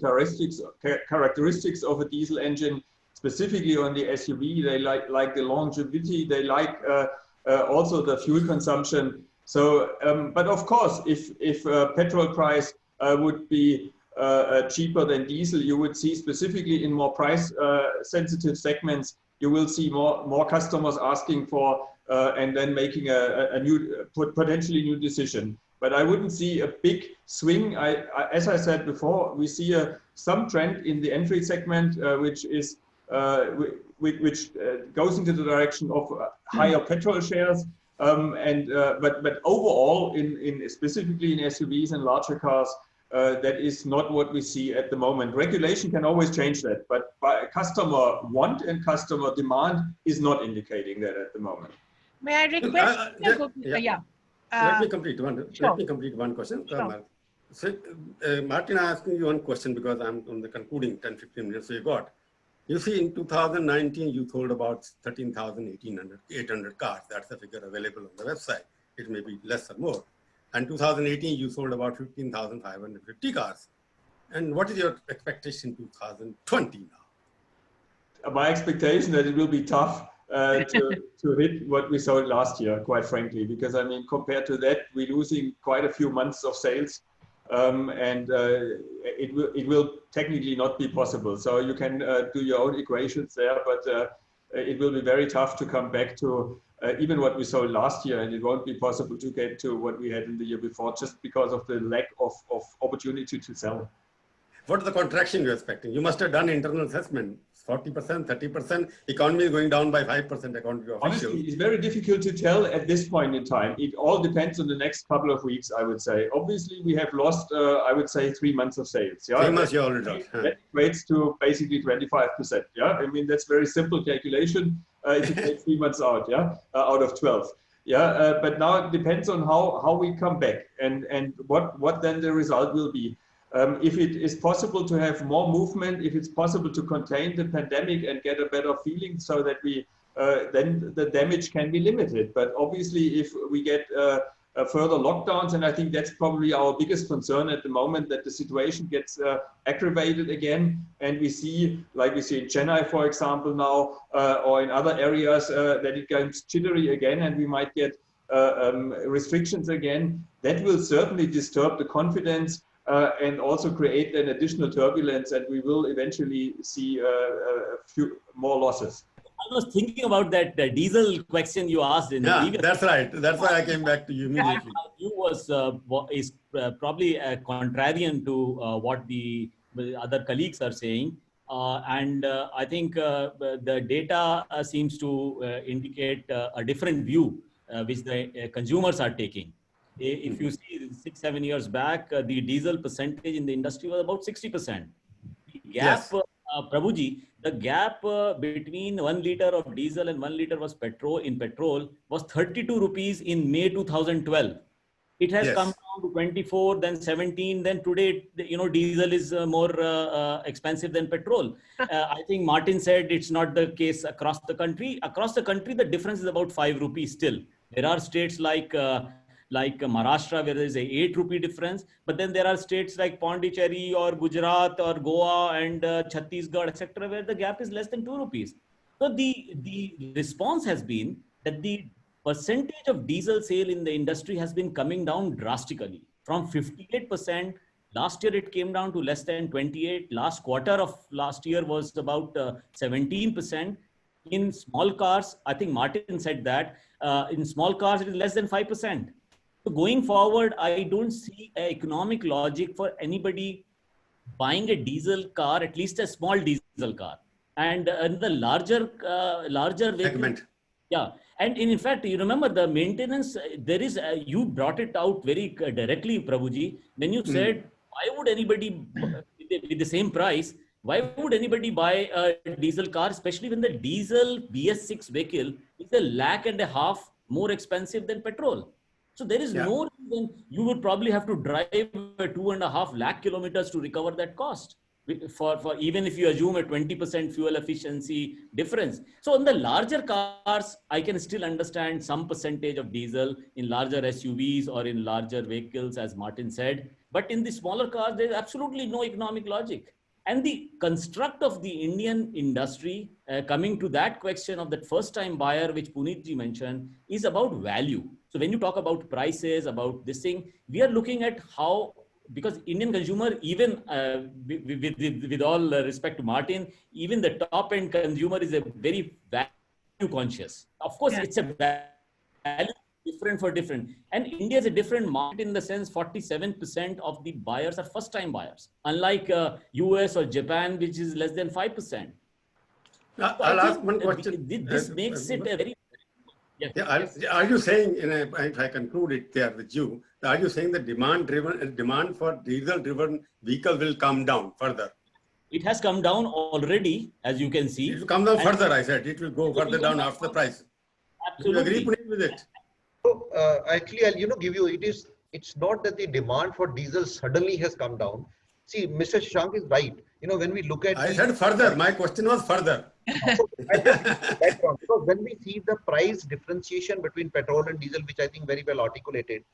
characteristics of a diesel engine, specifically on the SUV. They like the longevity. They like also the fuel consumption. So, but of course, if petrol price would be cheaper than diesel, you would see, specifically in more price sensitive segments, you will see more customers asking for and then making a new, potentially new decision. But I wouldn't see a big swing. As I said before, we see some trend in the entry segment, which goes into the direction of higher petrol shares. But overall, specifically in SUVs and larger cars, that is not what we see at the moment. Regulation can always change that, but by customer want and customer demand is not indicating that at the moment. May I request? Let me complete one. Sure. Let me complete one question. Sure. So, Martin, I'm asking you one question because I'm on the concluding 10-15 minutes we got. You see, in 2019, you sold about 13,800 cars. That's the figure available on the website. It may be less or more. And 2018, you sold about 15,550 cars. And what is your expectation 2020 now? My expectation that it will be tough to hit what we sold last year, quite frankly, because I mean, compared to that, we're losing quite a few months of sales. and it will technically not be possible. So you can do your own equations there, but it will be very tough to come back to even what we saw last year, and it won't be possible to get to what we had in the year before just because of the lack of opportunity to sell. What is the contraction you're expecting? You must have done internal assessment. 40%, 30%, economy is going down by 5% according to officials. Honestly, it's very difficult to tell at this point in time. It all depends on the next couple of weeks, I would say. Obviously, we have lost, I would say, 3 months of sales. Yeah? 3 months you already lost. That equates to basically 25%. Yeah, I mean, that's very simple calculation if you take 3 months out, yeah, out of 12. Yeah, but now it depends on how we come back and what then the result will be. If it is possible to have more movement, if it's possible to contain the pandemic and get a better feeling so that we, then the damage can be limited. But obviously, if we get further lockdowns, and I think that's probably our biggest concern at the moment, that the situation gets aggravated again, and we see, like we see in Chennai, for example, now, or in other areas, that it gets jittery again, and we might get restrictions again. That will certainly disturb the confidence. And also create an additional turbulence, and we will eventually see a few more losses. I was thinking about that diesel question you asked in the previous. That's right. That's why I came back to you immediately. You is probably a contrarian to what the other colleagues are saying, and I think the data seems to indicate a different view which the consumers are taking. If you see 6-7 years back, the diesel percentage in the industry was about 60%. The gap, yes. Prabhuji, the gap between 1 liter of diesel and 1 liter was petrol was 32 rupees in May 2012. It has come down to 24, then 17, then today, diesel is more expensive than petrol. I think Martin said it's not the case across the country. Across the country, the difference is about 5 rupees still. There are states like Maharashtra, where there is a 8 rupee difference, but then there are states like Pondicherry or Gujarat or Goa and Chhattisgarh, etc., where the gap is less than 2 rupees. So the response has been that the percentage of diesel sale in the industry has been coming down drastically. From 58%, last year it came down to less than 28. Last quarter of last year was about 17%. In small cars, I think Martin said that, in small cars it is less than 5%. So going forward, I don't see an economic logic for anybody buying a diesel car, at least a small diesel car. And the larger segment. Yeah. And in fact, you remember the maintenance, there is, you brought it out very directly, Prabhuji, when you said, why would anybody, with the same price, why would anybody buy a diesel car, especially when the diesel BS6 vehicle is 1.5 lakh more expensive than petrol? So there is no reason you would probably have to drive 2.5 lakh kilometers to recover that cost. For even if you assume a 20% fuel efficiency difference. So in the larger cars, I can still understand some percentage of diesel in larger SUVs or in larger vehicles, as Martin said. But in the smaller cars, there's absolutely no economic logic. And the construct of the Indian industry, coming to that question of that first-time buyer, which Puneetji mentioned, is about value. So when you talk about prices, about this thing, we are looking at how, because Indian consumer, even with all respect to Martin, even the top-end consumer is a very value conscious. Of course, it's a value different for different. And India is a different market in the sense 47% of the buyers are first-time buyers, unlike US or Japan, which is less than 5%. Now, I'll ask one question. This makes it a very... Are you saying, if I conclude it there with you, are you saying the demand for diesel-driven vehicles will come down further? It has come down already, as you can see. It will come down further, I said. It will go further down after the price. Absolutely. Do you agree with it? So, actually, I'll give you, it's not that the demand for diesel suddenly has come down. See, Mr. Shank is right. When we look at... I said further. My question was further. Because when we see the price differentiation between petrol and diesel, which I think very well articulated,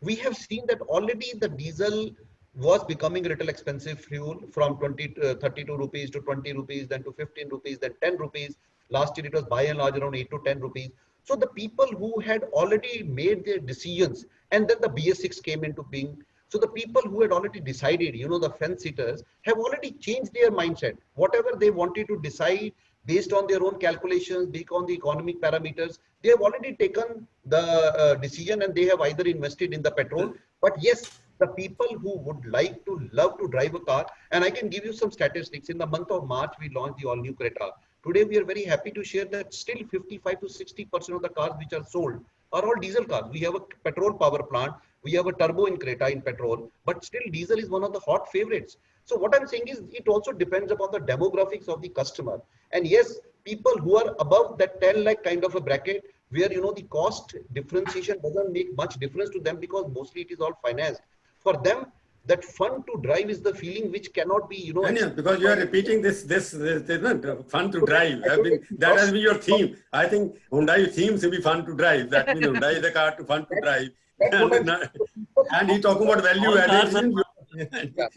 we have seen that already the diesel was becoming a little expensive fuel from 32 rupees to 20 rupees, then to 15 rupees, then 10 rupees. Last year, it was by and large around 8 to 10 rupees. So the people who had already made their decisions, and then the BS6 came into being, So the people who had already decided, the fence sitters have already changed their mindset. Whatever they wanted to decide based on their own calculations, based on the economic parameters, they have already taken the decision, and they have either invested in the petrol. But yes, the people who would like to love to drive a car, and I can give you some statistics. In the month of March, we launched the all-new Creta. Today, we are very happy to share that still 55 to 60% of the cars which are sold are all diesel cars. We have a petrol power plant. We have a turbo in Creta in petrol, but still diesel is one of the hot favorites. So what I'm saying is it also depends upon the demographics of the customer. And yes, people who are above that 10 lakh kind of a bracket, where the cost differentiation doesn't make much difference to them because mostly it is all financed. For them, that fun to drive is the feeling which cannot be, because you are repeating this statement, fun to drive. That has been your theme. I think Hyundai theme should be fun to drive. That means Hyundai is a car to fun to drive. And he's talking about value added.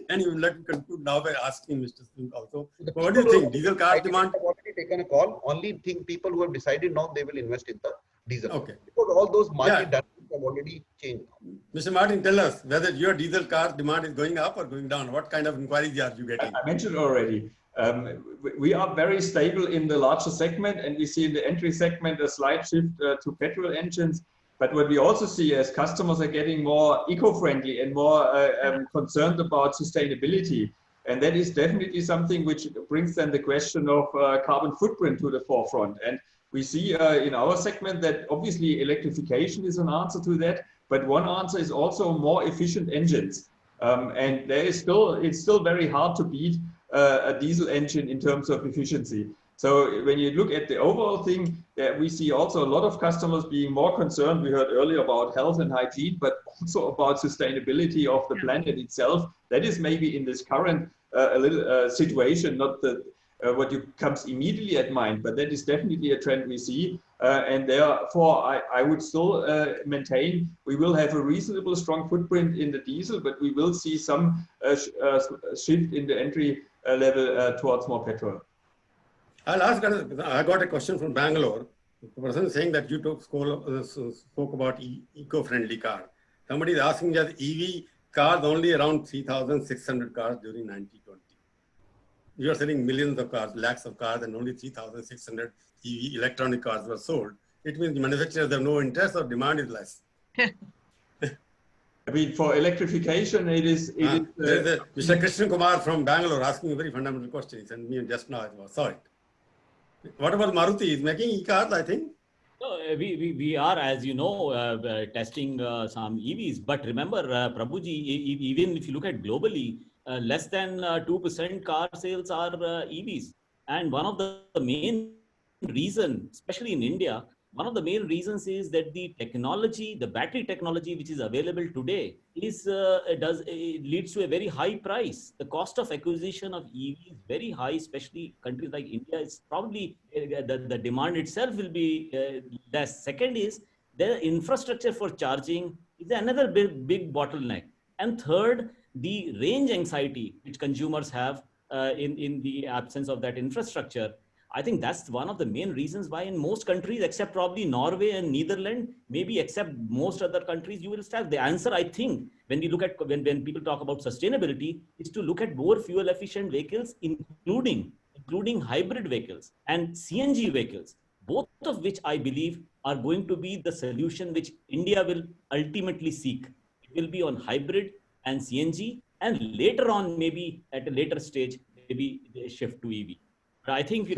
And you would like to conclude now by asking Mr. Singh also, what do you think? Diesel car demand? I've already taken a call. Only think people who have decided now they will invest in the diesel. Okay. Because all those market dynamics have already changed. Mr. Martin, tell us whether your diesel car demand is going up or going down. What kind of inquiries are you getting? I mentioned already. We are very stable in the larger segment, and we see in the entry segment a slight shift to petrol engines. But what we also see as customers are getting more eco-friendly and more concerned about sustainability. And that is definitely something which brings then the question of carbon footprint to the forefront. And we see in our segment that obviously electrification is an answer to that, but one answer is also more efficient engines. And it's still very hard to beat a diesel engine in terms of efficiency. So when you look at the overall thing, we see also a lot of customers being more concerned. We heard earlier about health and hygiene, but also about sustainability of the planet itself. That is maybe in this current situation, not what comes immediately at mind, but that is definitely a trend we see. And therefore, I would still maintain we will have a reasonable strong footprint in the diesel, but we will see some shift in the entry level towards more petrol. I'll ask, I got a question from Bangalore. The person is saying that you spoke about eco-friendly car. Somebody is asking that EV cars only around 3,600 cars during 1920. You are selling millions of cars, lakhs of cars, and only 3,600 EV electronic cars were sold. It means the manufacturers have no interest or demand is less. I mean, for electrification, it is. Mr. Krishna Kumar from Bangalore asking a very fundamental question. He sent me just now. I saw it. What about Maruti? Is making e-cars, I think? No, we are, as you know, testing some EVs. But remember, Prabhuji, even if you look at globally, less than 2% car sales are EVs. And one of the main reasons, especially in India, one of the main reasons is that the technology, the battery technology which is available today is leads to a very high price. The cost of acquisition of EV is very high, especially countries like India. It's probably the demand itself will be less. Second is the infrastructure for charging is another big bottleneck. And third, the range anxiety which consumers have in the absence of that infrastructure. I think that's one of the main reasons why in most countries, except probably Norway and Netherlands, maybe except most other countries, you will start. The answer, I think, when we look at, when people talk about sustainability, is to look at more fuel efficient vehicles, including hybrid vehicles and CNG vehicles, both of which I believe are going to be the solution which India will ultimately seek. It will be on hybrid and CNG, and later on, maybe at a later stage, maybe they shift to EV. I think we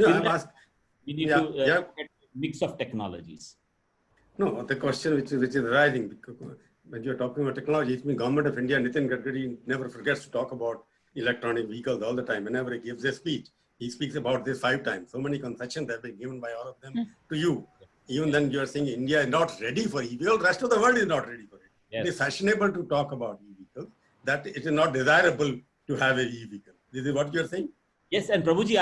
need to look at a mix of technologies. No, the question which is arising, when you're talking about technology, it means Government of India, Nitin Gadkari never forgets to talk about electronic vehicles all the time. Whenever he gives a speech, he speaks about this 5 times. So many concessions have been given by all of them to you. Even then you're saying India is not ready for EV. The rest of the world is not ready for it. Yes. It is fashionable to talk about e-vehicles, that it is not desirable to have an e-vehicle. This is what you're saying? Yes, and Prabhuji,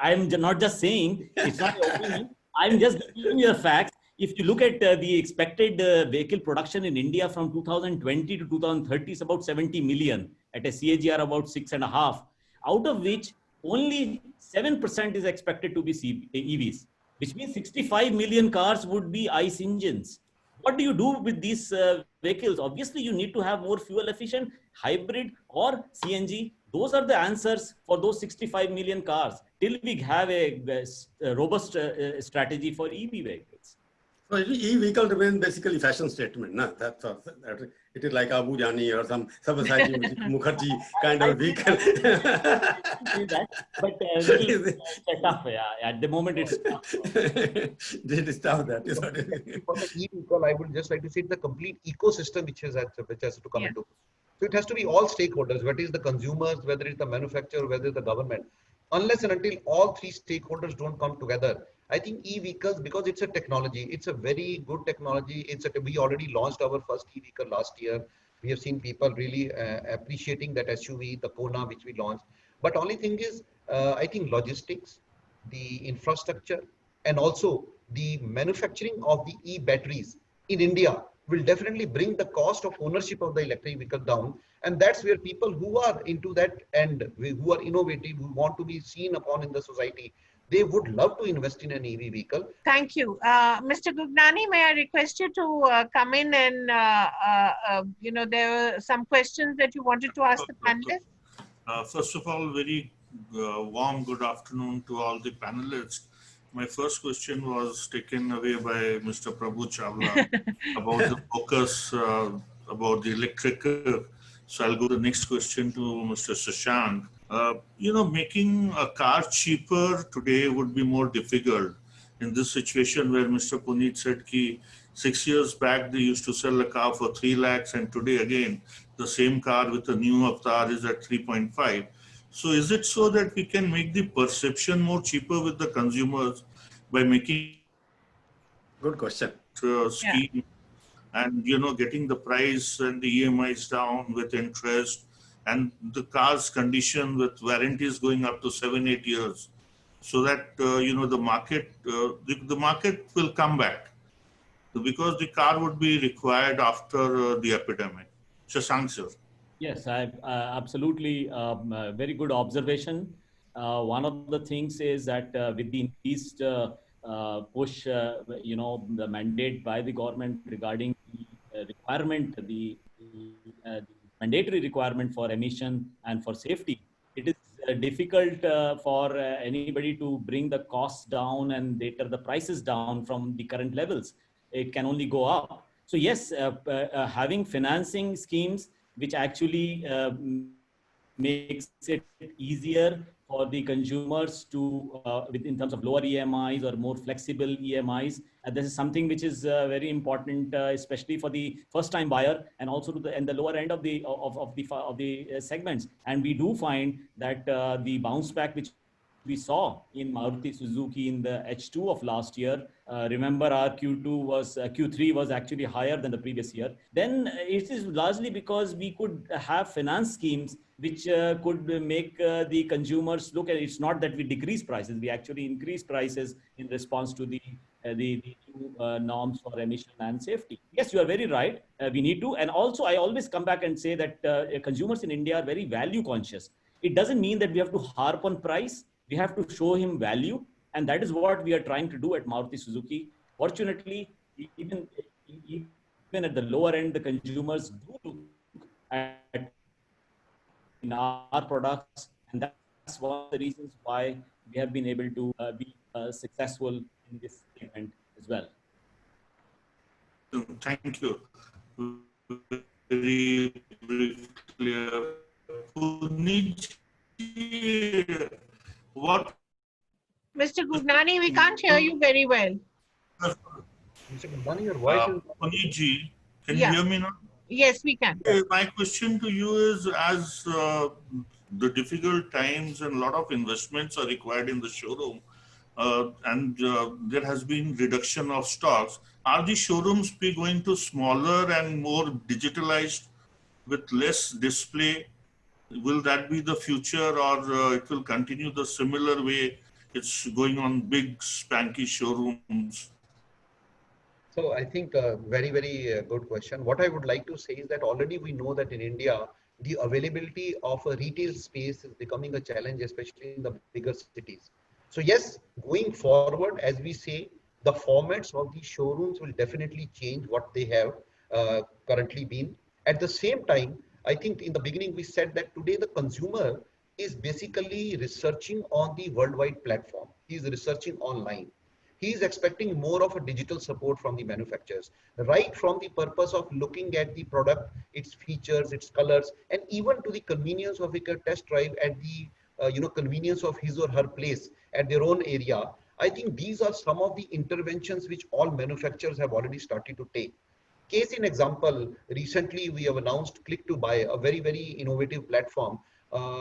I'm not just saying, it's not your opinion. I'm just giving you the facts. If you look at the expected vehicle production in India from 2020 to 2030, it's about 70 million at a CAGR about 6.5, out of which only 7% is expected to be EVs, which means 65 million cars would be ICE engines. what do you do with these vehicles? Obviously, you need to have more fuel efficient, hybrid or CNG. Those are the answers for those 65 million cars till we have a robust strategy for EV vehicles. So e-vehicle remains basically fashion statement. No? It is like Abu Jani or some Sabyasachi Mukherjee kind of vehicle. But it's tough. Yeah. At the moment, it's tough. It is tough. That is what it is. For the e-vehicle, I would just like to see the complete ecosystem which has to come into. So it has to be all stakeholders, whether it's the consumers, whether it's the manufacturer, whether it's the government. Unless and until all three stakeholders don't come together, I think e-vehicles, because it's a technology, it's a very good technology. We already launched our first e-vehicle last year. We have seen people really appreciating that SUV, the Kona, which we launched. But only thing is, I think logistics, the infrastructure, and also the manufacturing of the e-batteries in India will definitely bring the cost of ownership of the electric vehicle down. And that's where people who are into that end, who are innovative, who want to be seen upon in the society, they would love to invest in an EV vehicle. Thank you. Mr. Gugnani, may I request you to come in and, there were some questions that you wanted to ask the panelists? First of all, very warm good afternoon to all the panelists. My first question was taken away by Mr. Prabhu Chawla about the focus about the electric. So I'll go to the next question to Mr. Shashank. Making a car cheaper today would be more difficult in this situation where Mr. Puneet said that 6 years back they used to sell a car for 3 lakhs and today again the same car with a new avatar is at 3.5. So is it so that we can make the perception more cheaper with the consumers by making good question scheme and getting the price and the EMIs down with interest and the car's condition with warranties going up to 7-8 years, so that the market will come back because the car would be required after the epidemic. Shashank sir. Yes, absolutely. Very good observation. One of the things is that with the increased push, the mandate by the government regarding the requirement, the mandatory requirement for emission and for safety, it is difficult for anybody to bring the costs down and later the prices down from the current levels. It can only go up. So yes, having financing schemes which actually makes it easier for the consumers to, in terms of lower EMIs or more flexible EMIs. This is something which is very important, especially for the first-time buyer and also to the lower end of the segments. And we do find that the bounce back which we saw in Maruti Suzuki in the H2 of last year. Remember, our Q3 was actually higher than the previous year. Then it is largely because we could have finance schemes which could make the consumers look at it. It's not that we decrease prices; we actually increase prices in response to the new norms for emission and safety. Yes, you are very right. We need to, and also I always come back and say that consumers in India are very value conscious. It doesn't mean that we have to harp on price. We have to show him value, and that is what we are trying to do at Maruti Suzuki. Fortunately, even at the lower end, the consumers do look at in our products, and that's one of the reasons why we have been able to be successful in this segment as well. Thank you. Very, very clear. What? Mr. Gugnani, we can't hear you very well. Mr. Gugnani, your voice is... Puneetji, can you hear me now? Yes, we can. My question to you is, as the difficult times and a lot of investments are required in the showroom, and there has been reduction of stocks, are the showrooms be going to smaller and more digitalized with less display? Will that be the future, or it will continue the similar way it's going on big spanky showrooms? So I think a very, very good question. What I would like to say is that already we know that in India, the availability of a retail space is becoming a challenge, especially in the bigger cities. So yes, going forward, as we say, The formats of these showrooms will definitely change what they have currently been. At the same time, I think in the beginning we said that today the consumer is basically researching on the worldwide platform. He is researching online. He is expecting more of a digital support from the manufacturers, right from the purpose of looking at the product, its features, its colors, and even to the convenience of a test drive at the convenience of his or her place at their own area. I think these are some of the interventions which all manufacturers have already started to take. Case in example, recently we have announced Click to Buy, a very, very innovative platform,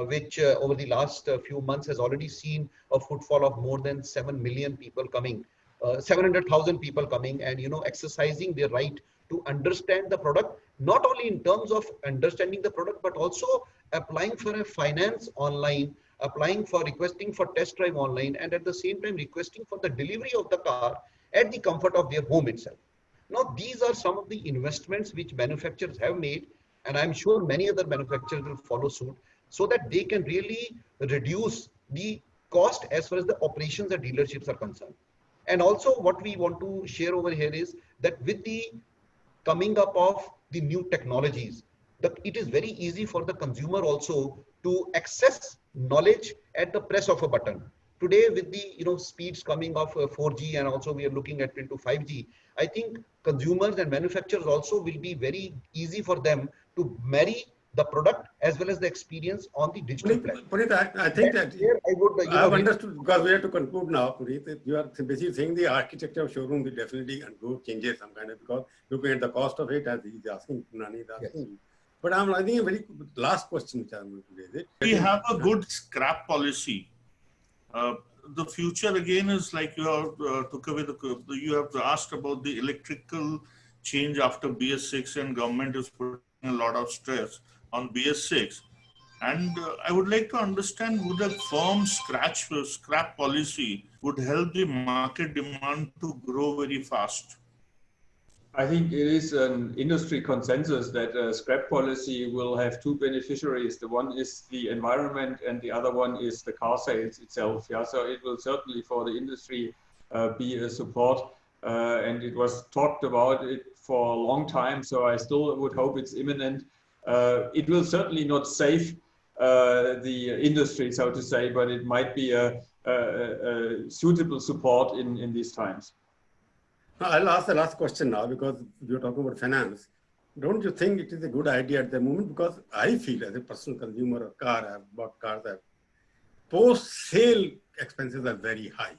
which over the last few months has already seen a footfall of more than 7 million people coming, 700,000 people coming and, exercising their right to understand the product, not only in terms of understanding the product, but also applying for a finance online, applying for requesting for test drive online, and at the same time requesting for the delivery of the car at the comfort of their home itself. Now, these are some of the investments which manufacturers have made, and I'm sure many other manufacturers will follow suit so that they can really reduce the cost as far as the operations and dealerships are concerned. And also what we want to share over here is that with the coming up of the new technologies, it is very easy for the consumer also to access knowledge at the press of a button. Today, with the speeds coming of 4G, and also we are looking at into 5G, I think consumers and manufacturers also will be very easy for them to marry the product as well as the experience on the digital platform. Puneet, I think that I would, I have understood, because we have to conclude now, Puneet, that you are basically saying the architecture of showroom will definitely undergo changes some kind of, because looking at the cost of it, as he's asking, Nani is asking you. But I think a very last question which I'm going to raise it. We have a good scrap policy. The future again is like you have took away you have asked about the electrical change after BS6, and government is putting a lot of stress on BS6. And I would like to understand, would a firm scrap policy would help the market demand to grow very fast? I think it is an industry consensus that scrap policy will have two beneficiaries. The one is the environment, and the other one is the car sales itself. Yeah, so it will certainly for the industry be a support, and it was talked about it for a long time. So I still would hope it's imminent. It will certainly not save the industry, so to say, but it might be a suitable support in these times. I'll ask the last question now, because you're talking about finance. Don't you think it is a good idea at the moment? Because I feel as a personal consumer of car, I've bought cars, post-sale expenses are very high.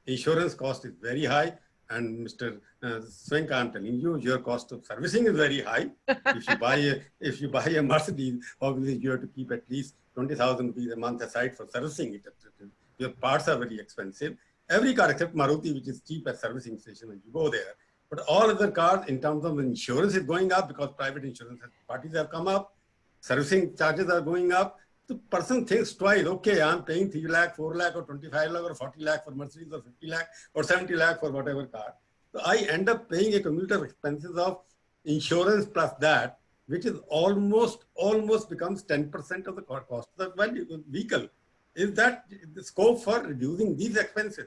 Insurance cost is very high. And Mr. Swank, I'm telling you, your cost of servicing is very high. If you buy a Mercedes, obviously you have to keep at least 20,000 rupees a month aside for servicing it. Your parts are very expensive. Every car except Maruti, which is cheap at servicing station when you go there. But all other cars, in terms of insurance, is going up because private insurance parties have come up. Servicing charges are going up. The person thinks twice, okay, I'm paying 3 lakh, 4 lakh, or 25 lakh, or 40 lakh for Mercedes, or 50 lakh, or 70 lakh for whatever car. So I end up paying a cumulative expenses of insurance plus that, which is almost becomes 10% of the cost of the vehicle. Is that the scope for reducing these expenses?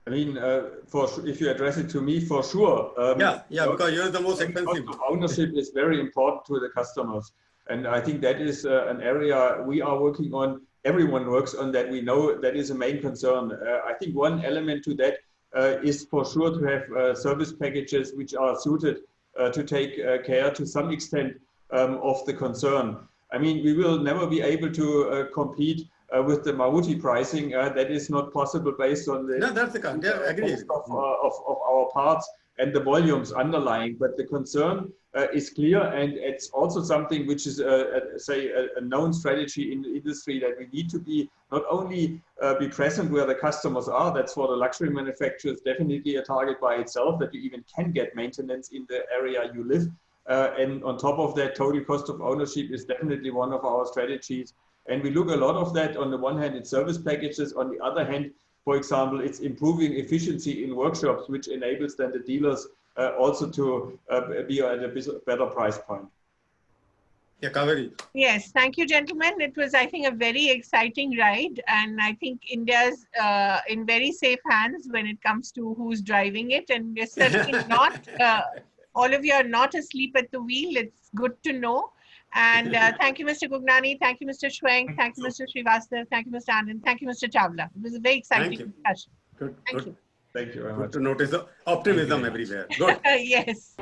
I mean, if you address it to me, for sure. Because you're the most expensive. Cost of ownership is very important to the customers. And I think that is an area we are working on. Everyone works on that. We know that is a main concern. I think one element to that is for sure to have service packages which are suited to take care to some extent of the concern. I mean, we will never be able to compete with the Maruti pricing. That is not possible based on the cost of our parts and the volumes underlying. But the concern is clear, and it's also something which is, a known strategy in the industry, that we need to be not only be present where the customers are. That's for the luxury manufacturers definitely a target by itself, that you even can get maintenance in the area you live. And on top of that, total cost of ownership is definitely one of our strategies. And we look a lot of that. On the one hand, it's service packages. On the other hand, for example, it's improving efficiency in workshops, which enables then the dealers also to be at a better price point. Yeah, Kaveri. Yes, thank you, gentlemen. It was, I think, a very exciting ride, and I think India's in very safe hands when it comes to who's driving it, and we're certainly not. All of you are not asleep at the wheel. It's good to know. And thank you, Mr. Gugnani. Thank you, Mr. Schwenk. Thank you, Mr. Srivastav. Thank you, Mr. Anand. Thank you, Mr. Chawla. It was a very exciting discussion. Good, Thank good. you. Thank you very Good much. to notice the optimism everywhere. Good. Yes.